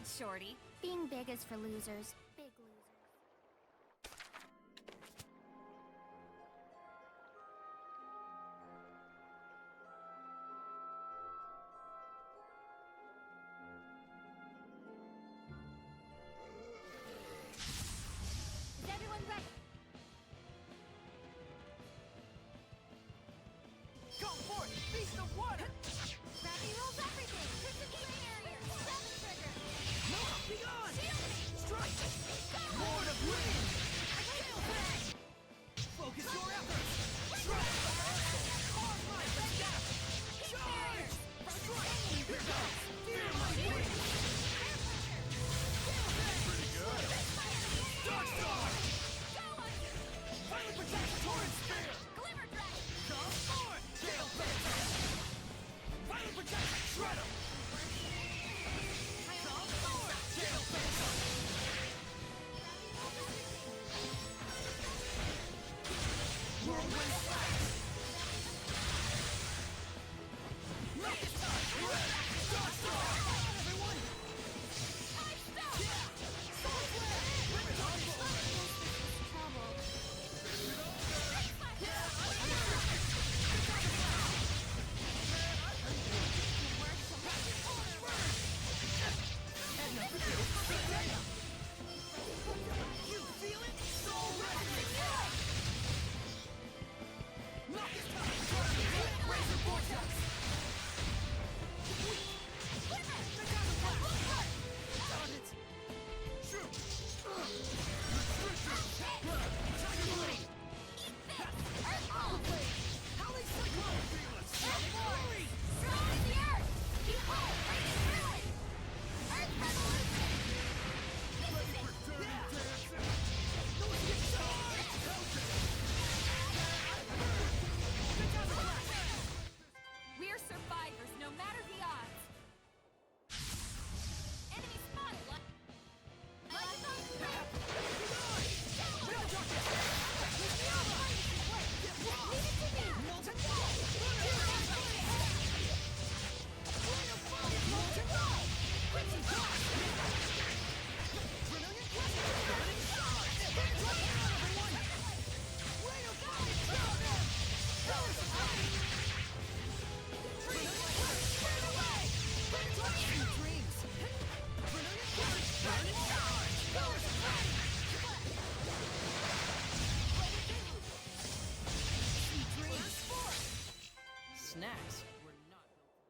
it, Shorty. Being big is for losers. Big losers. Is everyone ready? Go for it! Beast of water! Gravity rolls everything! Crimson Flame Area! Seven Trigger! Nora, be gone! Shield me! Strike! Go! Lord of Wind! Gale Blade! Focus your efforts! Strike! Cause my attack! Charge! Strike! Here goes! Fear my wings! Air Pressure! Pretty good! Dark Star! Go under! Finally protect the Torrent Spear! Glimmer Dragon! Come forward! Gale Blade! Finally protect Shred 'em! Come forward! Gale Blade! Whirlwind Slash! Make it time! Dark Star! Everyone! Time Stone! Yeah! Soul Flare! Bring it on! Trouble. You feel it? Soul Resonance! Knock it time! Razor Vortex! Got it! Shoot! Tiger Blade! Howling Cyclone! Sonic Fury! Strong as the Earth! Behold, radiant ruin! Earth Revolution! Yeah! Those get charged! We're survivors, no matter the odds! Enemy spotted! Molten Wall! Ring of Fire! Molten Wall! Crimson Blast! Brilliant Blast! Burning Charge! Everyone! Ring of Fire! Pillars of Fire! Brilliant Blast! Burn away! Burning Blast! Sweet Dreams! Brilliant Blast! Burning Charge! Pillars of Fire! Sweet Dreams! Snacks were not built.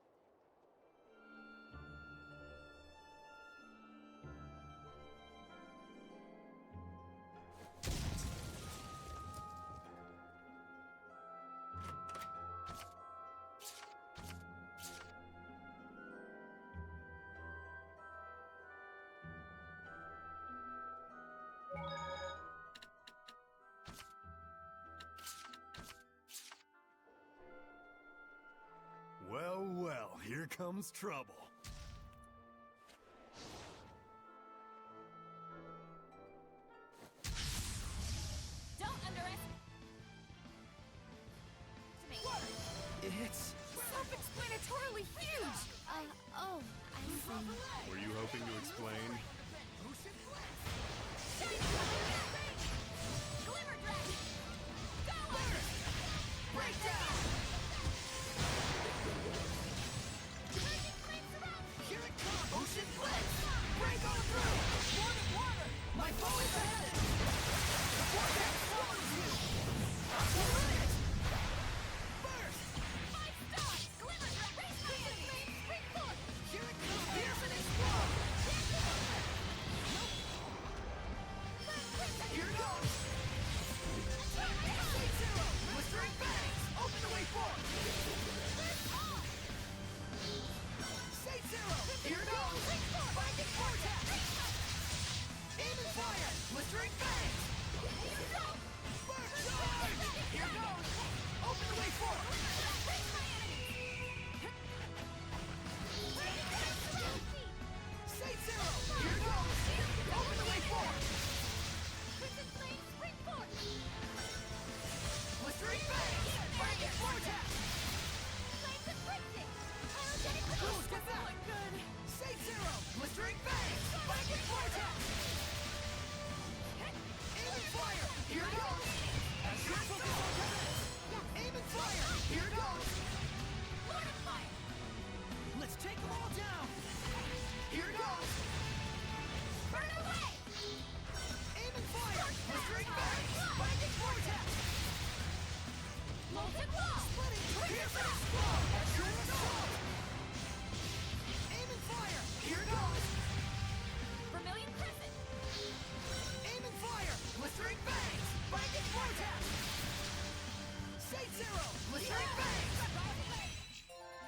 Well, well, here comes trouble. Don't underestimate... It's... Self-explanatorily huge! Oh, I see. Were you hoping to explain? Glimmer Dragon! Go under! Breakdown! Raging flames around me! Here it comes! Ocean Blitz! Break on through! Sword of water! My foe is ahead! The vortex swallows you! Brilliant! Burst! 5 stars! Glimmer Dragon! Raise my enemy! Get that! Look good! Say zero! Blistering phase! Lightning vortex! Aim and fire! Here goes! As your focus on pivot! Aim and fire! Here goes! Lord of Fire! Let's take them all down! Here goes! Burn away! Aim and fire! Blistering phase! Lightning vortex! Molten Wall! Splitting piercing explode! As your assault! Aim and fire! Here goes! Vermilion Crescent! Aim and fire! Blistering phase! Lightning vortex! Say zero! Blistering phase!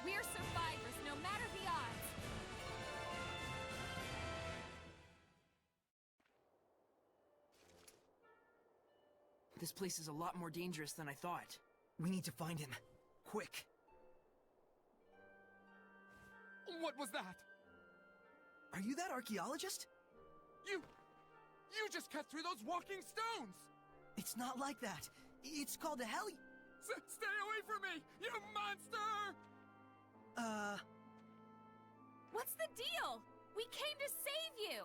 We're survivors, no matter the odds. This place is a lot more dangerous than I thought. We need to find him. Quick. What was that? Are you that archaeologist? You just cut through those walking stones! It's not like that. It's called a heli... Stay away from me, you monster! What's the deal? We came to save you!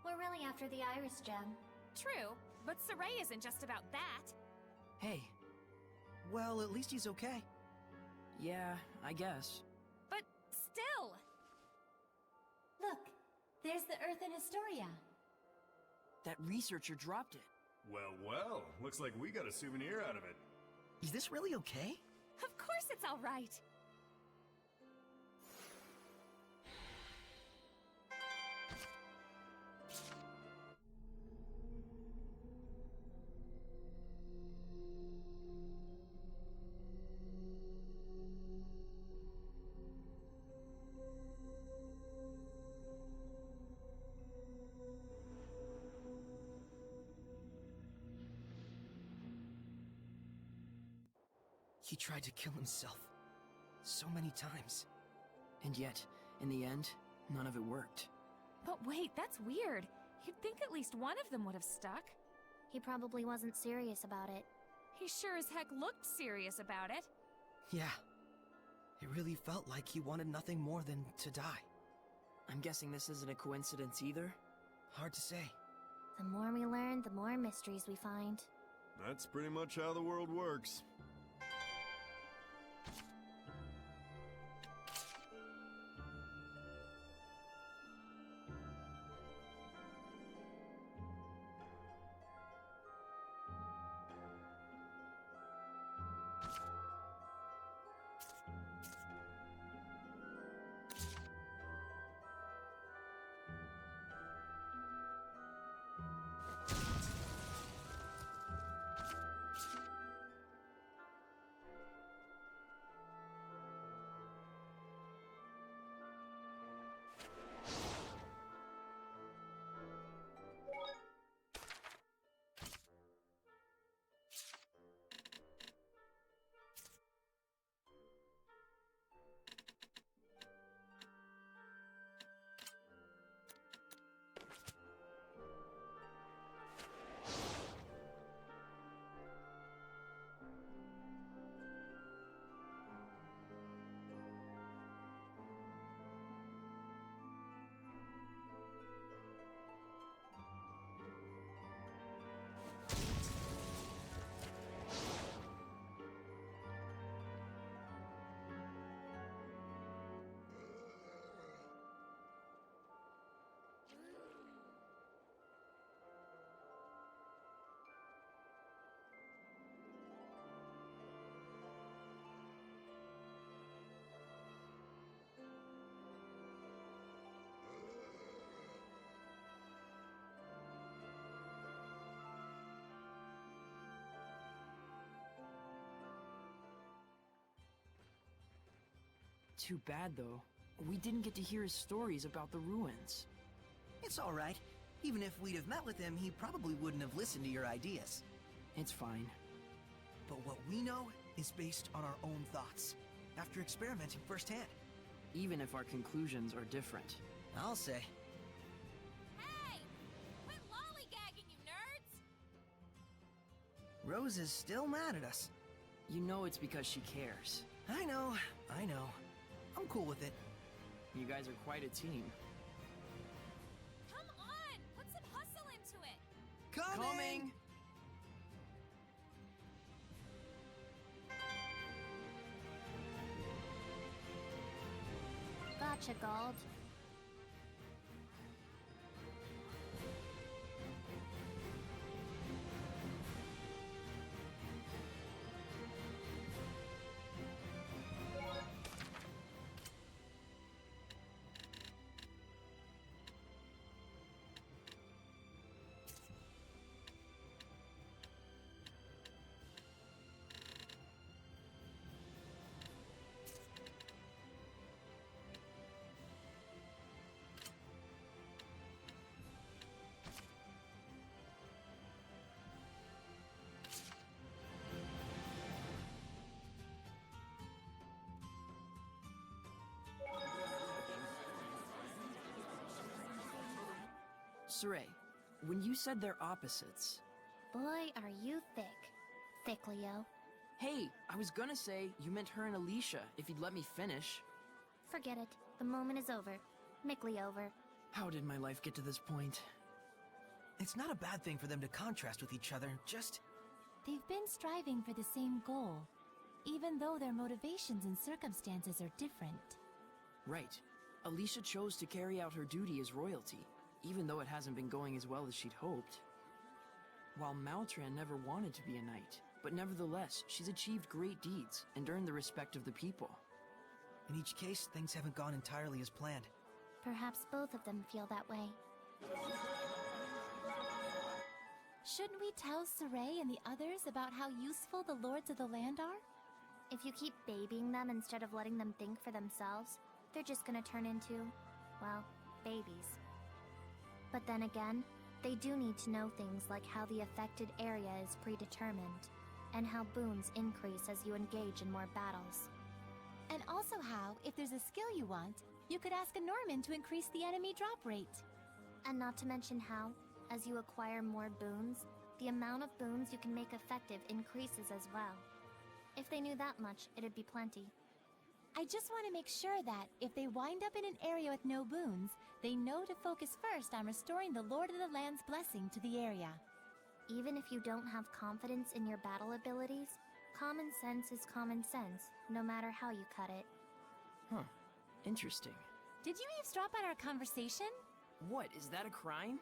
We're really after the Iris Gem. True, but Saray isn't just about that. Hey, Well, at least he's okay. yeah, I guess. But still! Look, there's the Earth in Historia. That researcher dropped it. Well, well, looks like we got a souvenir out of it. Is this really okay? Of course it's all right. He tried to kill himself. So many times. And yet, in the end, none of it worked. But wait, that's weird. You'd think at least one of them would have stuck. He probably wasn't serious about it. He sure as heck looked serious about it. Yeah. It really felt like he wanted nothing more than to die. I'm guessing this isn't a coincidence either. Hard to say. The more we learn, the more mysteries we find. That's pretty much how the world works. Too bad, though. We didn't get to hear his stories about the ruins. It's alright. Even if we'd have met with him, he probably wouldn't have listened to your ideas. It's fine. But what we know is based on our own thoughts, after experimenting firsthand. Even if our conclusions are different. I'll say. Hey! Quit lollygagging, you nerds! Rose is still mad at us. You know it's because she cares. I know. I'm cool with it. You guys are quite a team. Come on! Put some hustle into it! Coming! Gotcha, Gold. Saray, when you said they're opposites... Boy, are you thick. Thick, Leo. Hey, I was gonna say you meant her and Alicia, if you'd let me finish. Forget it. The moment is over. Mickly over. How did my life get to this point? It's not a bad thing for them to contrast with each other, just... They've been striving for the same goal, even though their motivations and circumstances are different. Right. Alicia chose to carry out her duty as royalty, even though it hasn't been going as well as she'd hoped. While Maltran never wanted to be a knight, but nevertheless, she's achieved great deeds and earned the respect of the people. In each case, things haven't gone entirely as planned. Perhaps both of them feel that way. Shouldn't we tell Saray and the others about how useful the Lords of the Land are? If you keep babying them instead of letting them think for themselves, they're just gonna turn into, well, babies. But then again, they do need to know things like how the affected area is predetermined, and how boons increase as you engage in more battles. And also how, if there's a skill you want, you could ask a Norman to increase the enemy drop rate. And not to mention how, as you acquire more boons, the amount of boons you can make effective increases as well. If they knew that much, it'd be plenty. I just want to make sure that, if they wind up in an area with no boons, they know to focus first on restoring the Lord of the Land's blessing to the area. Even if you don't have confidence in your battle abilities, common sense is common sense, no matter how you cut it. Huh. Interesting. Did you eavesdrop on our conversation? What, is that a crime?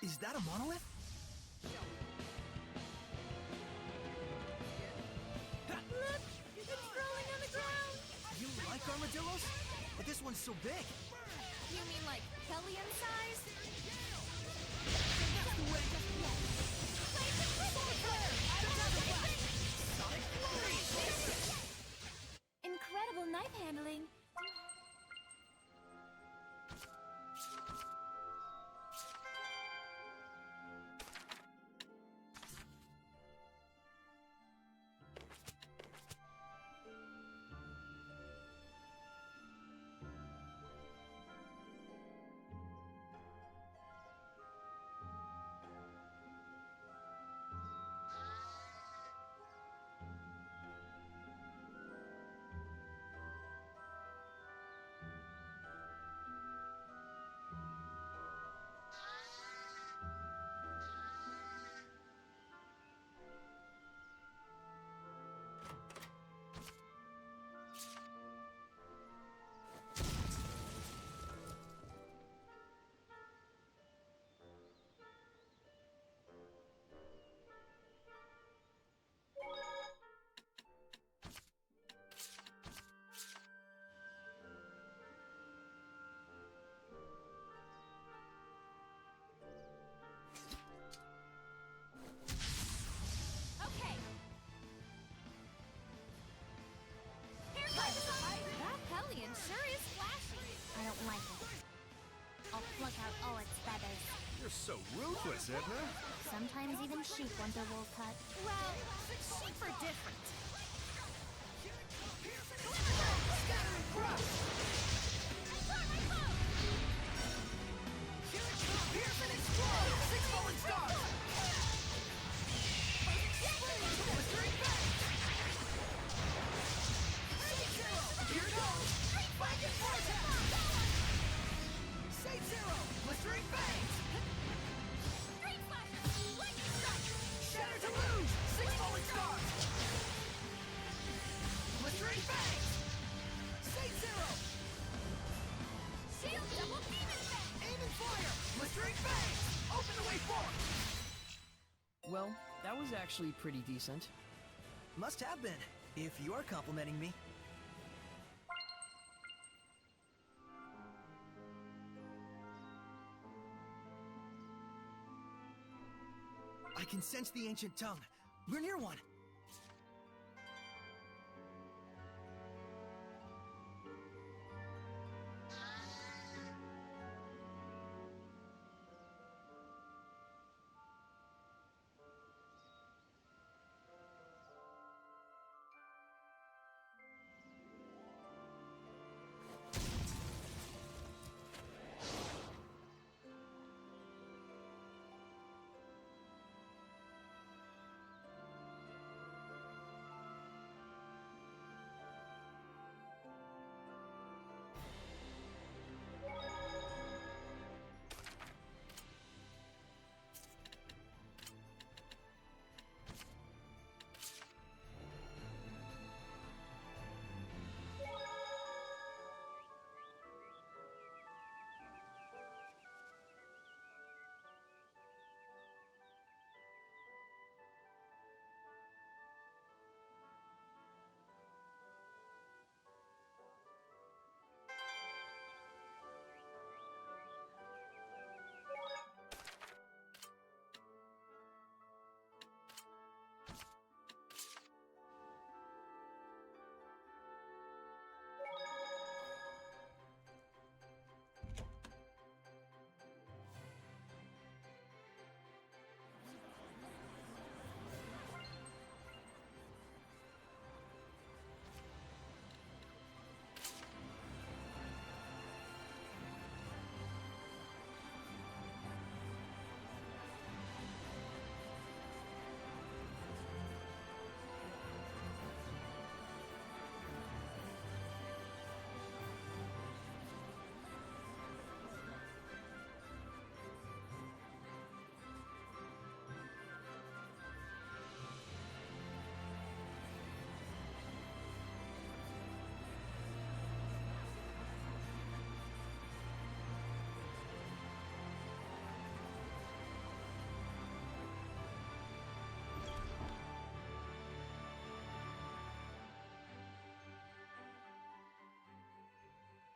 Is that a monolith? Look! It's rolling on the ground! You like armadillos? But this one's so big. You mean like Hellion size? Incredible knife handling! You're so ruthless, Edna. Sometimes even sheep want their wool cut. Well, sheep are different. Scatter and crush! Pierce and explode! 6 fallen stars! Blistering bang! Save Zero! Here goes! Flank and vortex! Save Zero! Blistering bangs! Street Slasher! Lightning Strike! Shatter to lose! 6 falling stars! Blistering bangs! Save Zero! Shield Double Demon Fang! Aim and fire! Blistering bangs! Open the way forward! Well, that was actually pretty decent. Must have been, if you're complimenting me. I can sense the ancient tongue. We're near one.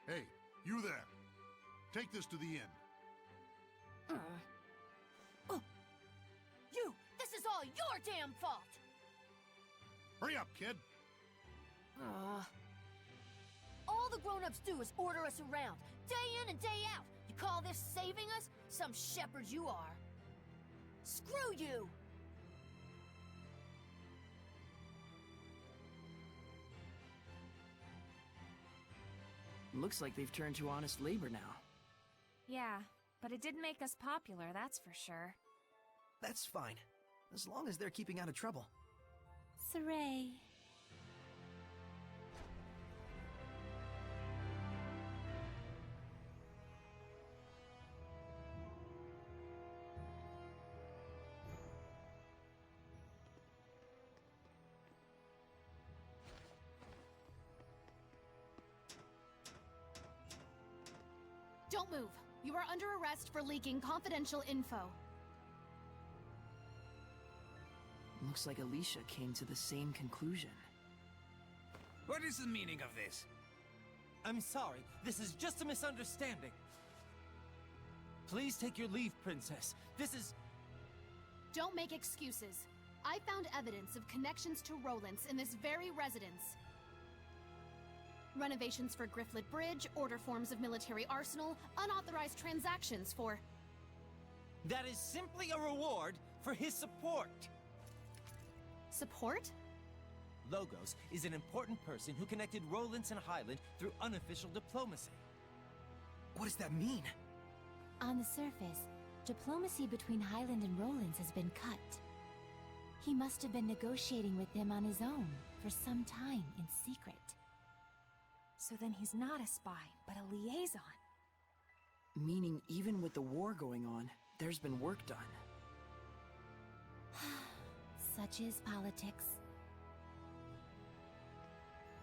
Hey, you there. Take this to the inn. You! This is all your damn fault! Hurry up, kid. All the grown-ups do is order us around, day in and day out. You call this saving us? Some shepherd you are. Screw you! Looks like they've turned to honest labor now. Yeah, but it did make us popular, that's for sure. That's fine, as long as they're keeping out of trouble. Saray. Don't move. You are under arrest for leaking confidential info. Looks like Alicia came to the same conclusion. What is the meaning of this? I'm sorry, this is just a misunderstanding. Please take your leave, Princess. This is... Don't make excuses. I found evidence of connections to Rolance in this very residence. Renovations for Grifflet Bridge, order forms of military arsenal, unauthorized transactions for... That is simply a reward for his support. Support? Logos is an important person who connected Rowlands and Highland through unofficial diplomacy. What does that mean? On the surface, diplomacy between Highland and Rowlands has been cut. He must have been negotiating with them on his own for some time in secret. So then he's not a spy, but a liaison. Meaning even with the war going on, there's been work done. Such is politics.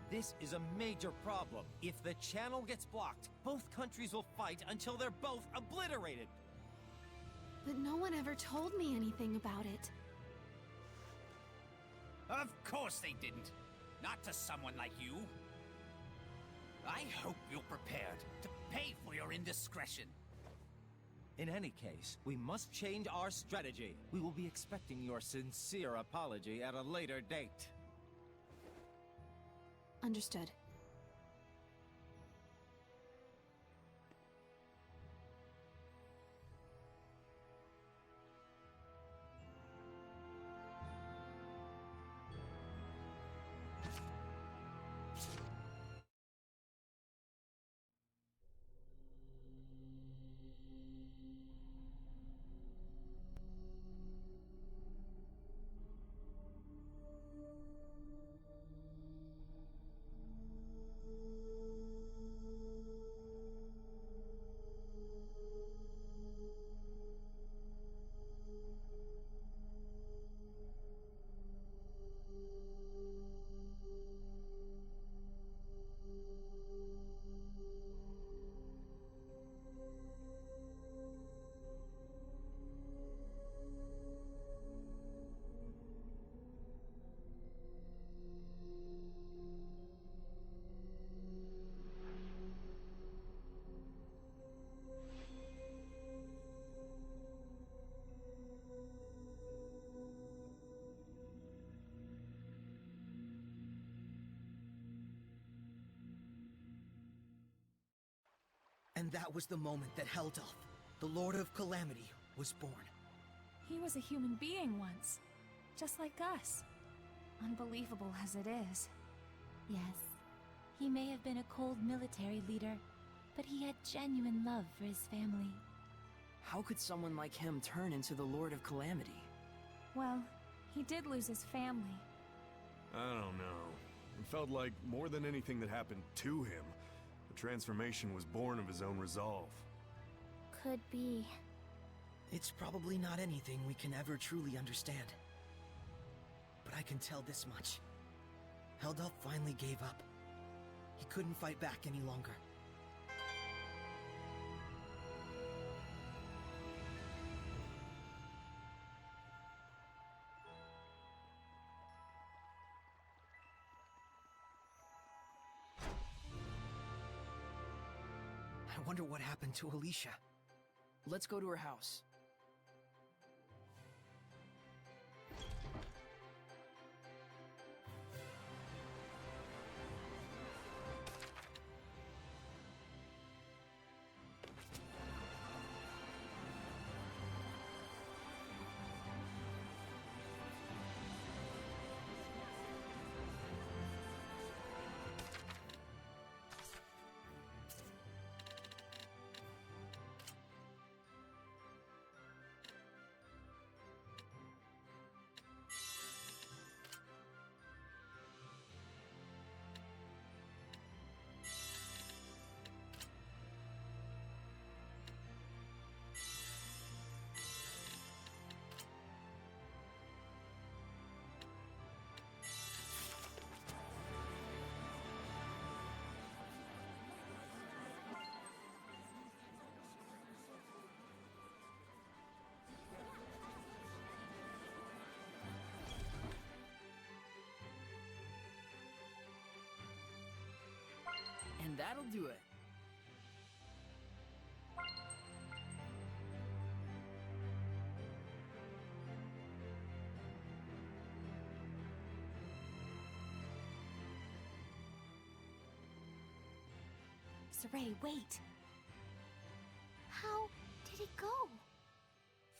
This is a major problem. If the channel gets blocked, both countries will fight until they're both obliterated. But no one ever told me anything about it. Of course they didn't. Not to someone like you. I hope you're prepared to pay for your indiscretion. In any case, we must change our strategy. We will be expecting your sincere apology at a later date. Understood. And that was the moment that Heldolf, the Lord of Calamity, was born. He was a human being once, just like us. Unbelievable as it is. Yes, he may have been a cold military leader, but he had genuine love for his family. How could someone like him turn into the Lord of Calamity? Well, he did lose his family. I don't know. It felt like more than anything that happened to him, the transformation was born of his own resolve. Could be. It's probably not anything we can ever truly understand. But I can tell this much. Heldolf finally gave up. He couldn't fight back any longer. I wonder what happened to Alicia. Let's go to her house. And that'll do it. Saray, wait! How did it go?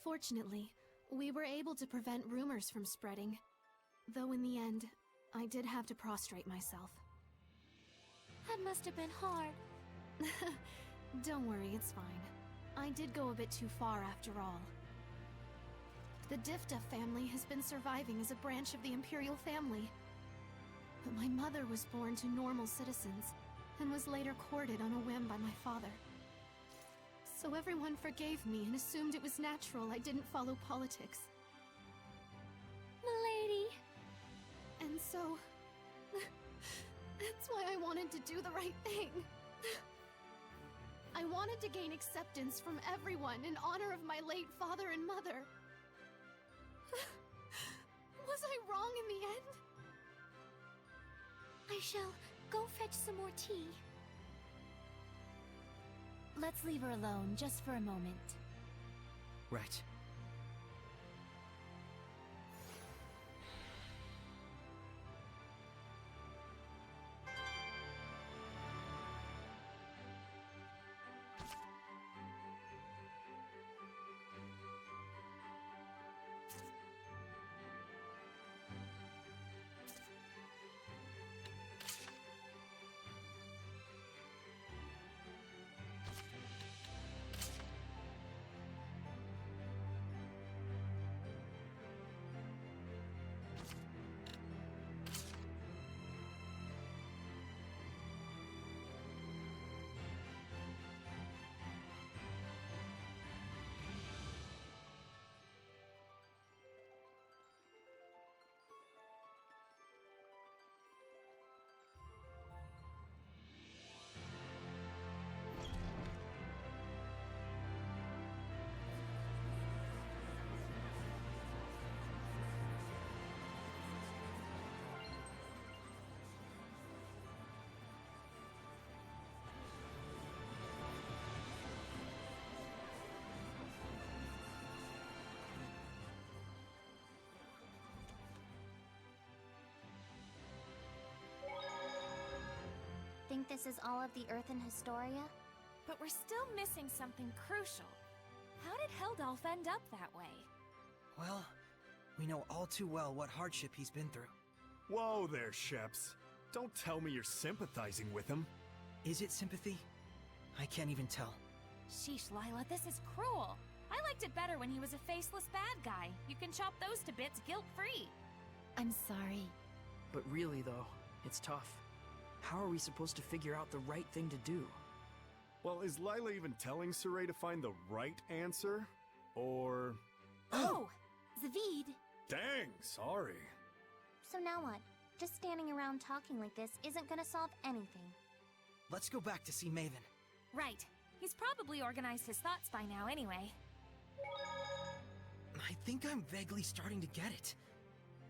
Fortunately, we were able to prevent rumors from spreading. Though in the end, I did have to prostrate myself. That must have been hard. Don't worry, it's fine. I did go a bit too far after all. The Difta family has been surviving as a branch of the Imperial family. But my mother was born to normal citizens, and was later courted on a whim by my father. So everyone forgave me and assumed it was natural I didn't follow politics. Milady! And so... that's why I wanted to do the right thing. I wanted to gain acceptance from everyone in honor of my late father and mother. Was I wrong in the end? I shall go fetch some more tea. Let's leave her alone, just for a moment. Right. Think this is all of the Earth in Historia? But we're still missing something crucial. How did Heldolf end up that way? Well, we know all too well what hardship he's been through. Whoa there, Sheps. Don't tell me you're sympathizing with him. Is it sympathy? I can't even tell. Sheesh, Lila, this is cruel. I liked it better when he was a faceless bad guy. You can chop those to bits guilt-free. I'm sorry. But really, though, it's tough. How are we supposed to figure out the right thing to do? Well, is Lila even telling Saray to find the right answer? Or... Oh! Zavid! Dang, sorry. So now what? Just standing around talking like this isn't gonna solve anything. Let's go back to see Maven. Right. He's probably organized his thoughts by now anyway. I think I'm vaguely starting to get it.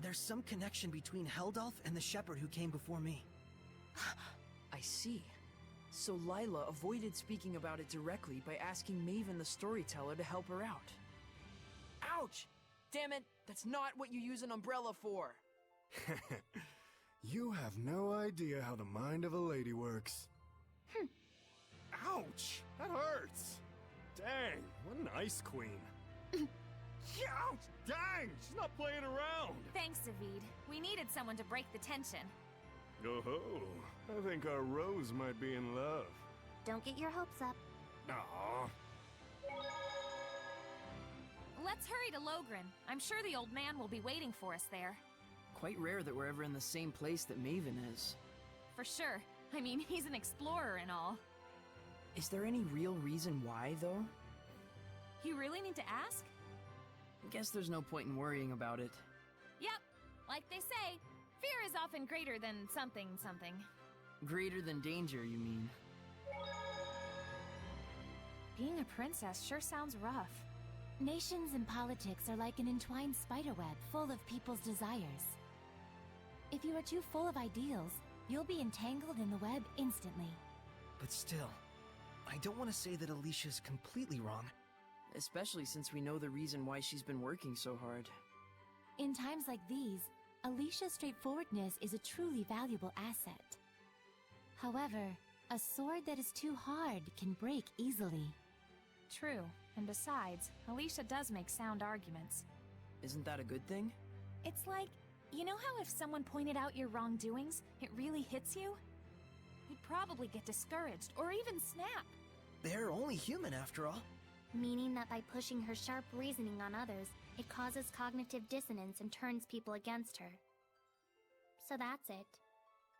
There's some connection between Heldolf and the shepherd who came before me. I see. So Lila avoided speaking about it directly by asking Maven the storyteller to help her out. Ouch! Damn it! That's not what you use an umbrella for! You have no idea how the mind of a lady works. Ouch! That hurts! Dang, what an ice queen. Ouch! Dang! She's not playing around! Thanks, Zavid. We needed someone to break the tension. Oh-ho. I think our Rose might be in love. Don't get your hopes up. Aww. Let's hurry to Logren. I'm sure the old man will be waiting for us there. Quite rare that we're ever in the same place that Maven is. For sure. I mean, he's an explorer and all. Is there any real reason why, though? You really need to ask? Guess there's no point in worrying about it. Yep. Like they say, fear is often greater than something. Greater than danger, you mean? Being a princess sure sounds rough. Nations and politics are like an entwined spiderweb full of people's desires. If you are too full of ideals, you'll be entangled in the web instantly. But still, I don't want to say that Alicia's completely wrong. Especially since we know the reason why she's been working so hard. In times like these, Alicia's straightforwardness is a truly valuable asset. However, a sword that is too hard can break easily. True. And besides, Alicia does make sound arguments. Isn't that a good thing? It's like, you know how if someone pointed out your wrongdoings, it really hits you? You'd probably get discouraged, or even snap. They're only human after all. Meaning that by pushing her sharp reasoning on others, it causes cognitive dissonance and turns people against her. So that's it.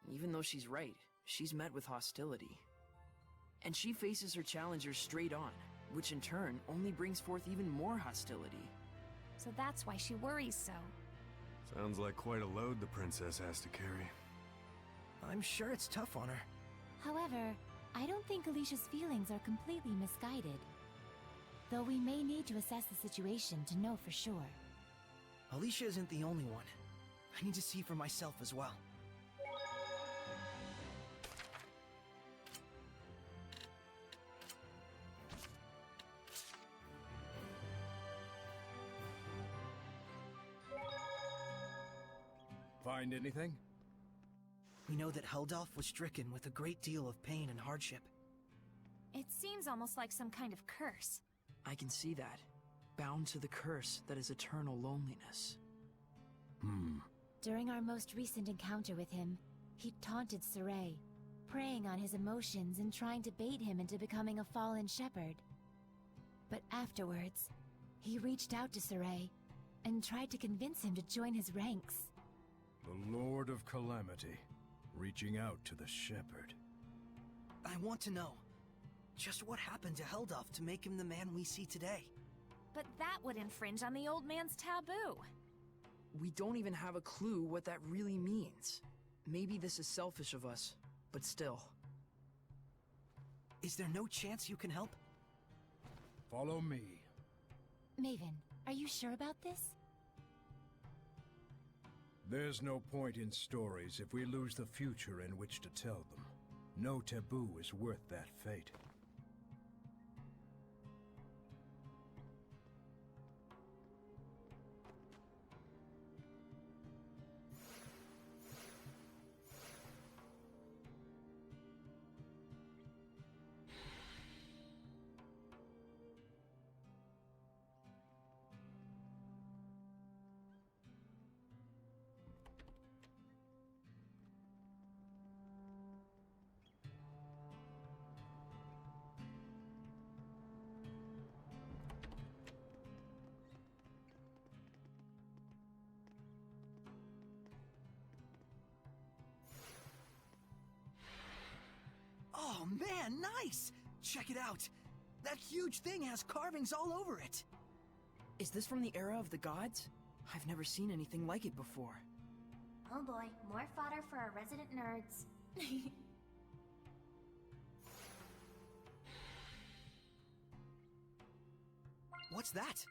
Even though she's right, she's met with hostility. And she faces her challengers straight on, which in turn only brings forth even more hostility. So that's why she worries so. Sounds like quite a load the princess has to carry. I'm sure it's tough on her. However, I don't think Alicia's feelings are completely misguided. Though we may need to assess the situation to know for sure. Alicia isn't the only one. I need to see for myself as well. Find anything? We know that Heldalf was stricken with a great deal of pain and hardship. It seems almost like some kind of curse. I can see that. Bound to the curse that is eternal loneliness. During our most recent encounter with him, he taunted Saray, preying on his emotions and trying to bait him into becoming a fallen shepherd. But afterwards, he reached out to Saray and tried to convince him to join his ranks. The Lord of Calamity, reaching out to the shepherd. I want to know, just what happened to Heldalf to make him the man we see today? But that would infringe on the old man's taboo. We don't even have a clue what that really means. Maybe this is selfish of us, but still. Is there no chance you can help? Follow me. Maven, are you sure about this? There's no point in stories if we lose the future in which to tell them. No taboo is worth that fate. Oh man, nice! Check it out! That huge thing has carvings all over it! Is this from the era of the gods? I've never seen anything like it before. Oh boy, more fodder for our resident nerds. What's that?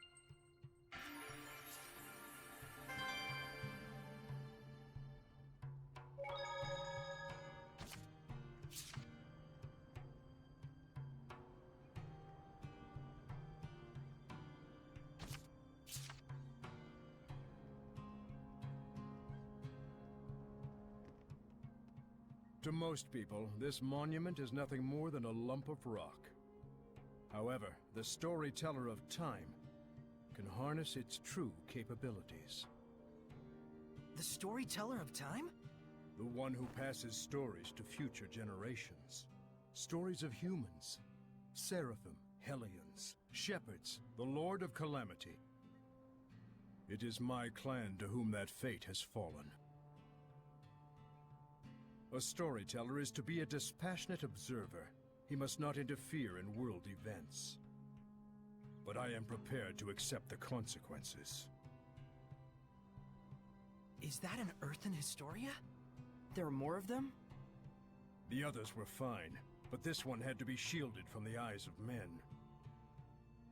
To most people, this monument is nothing more than a lump of rock. However, the storyteller of time can harness its true capabilities. The storyteller of time? The one who passes stories to future generations. Stories of humans, seraphim, hellions, shepherds, the Lord of Calamity. It is my clan to whom that fate has fallen. A storyteller is to be a dispassionate observer. He must not interfere in world events. But I am prepared to accept the consequences. Is that an Earthen Historia? There are more of them? The others were fine, but this one had to be shielded from the eyes of men.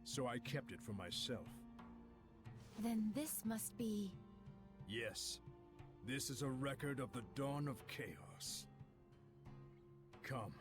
So I kept it for myself. Then this must be... Yes. This is a record of the dawn of chaos. Come.